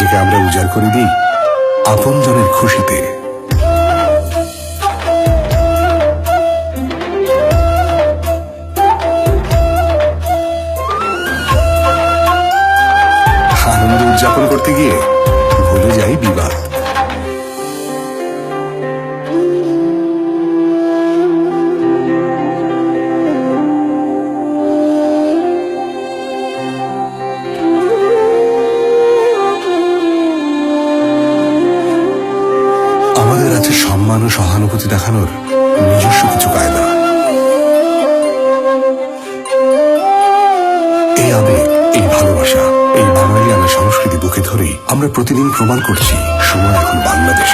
জীবনটিকে আমরা উজাড় করে দিই আপনজনের খুশিতে। আনন্দ উদযাপন করতে গিয়ে ভুলে যাই বিবাদ। আমাদের আছে সম্মান ও সহানুভূতি দেখানোর নিজস্ব কিছু কায়দা। এই আবেগ, এই ভালোবাসা, এই বাঙালিয়ানা সংস্কৃতি বুকে ধরেই আমরা প্রতিদিন প্রমাণ করছি সময় এখন বাংলাদেশ।